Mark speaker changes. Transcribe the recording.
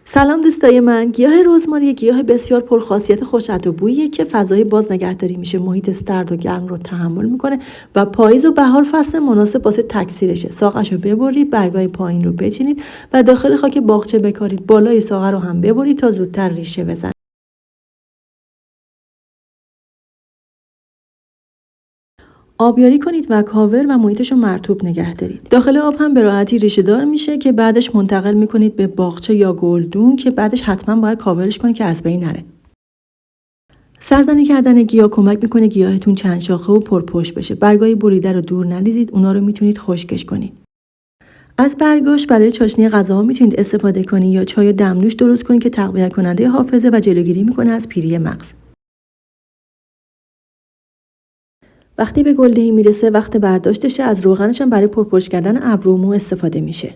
Speaker 1: سلام دوستای من. گیاه رزماری گیاه بسیار پرخاصیت خوش‌عطر و بوییه که فضای باز نگهداری میشه، محیط سرد و گرم رو تحمل میکنه و پاییز و بهار فصل مناسب واسه تکثیرشه. ساقش رو ببرید، برگای پایین رو بچینید و داخل خاک باغچه بکارید. بالای ساقه رو هم ببرید تا زودتر ریشه بزنه. آبیاری کنید و کاور و محیطش رو مرطوب نگه دارید. داخل آب هم به راحتی ریشه دار میشه که بعدش منتقل میکنید به باغچه یا گلدون که بعدش حتما باید کاورش کنید که از بین نره. سرزنی کردن گیاه کمک میکنه گیاهتون چند شاخه و پرپشت بشه. برگای بریده رو دور نریزید، اونا رو میتونید خشکش کنید. از برگاش برای چاشنی غذاها میتونید استفاده کنید یا چای دمنوش درست کنید که تقویت کننده حافظه و جلوگیری میکنه از پیری مغز. وقتی به گلدهی میرسه وقت برداشتشه. از روغنش هم برای پرپشت کردن ابرو و مو استفاده میشه.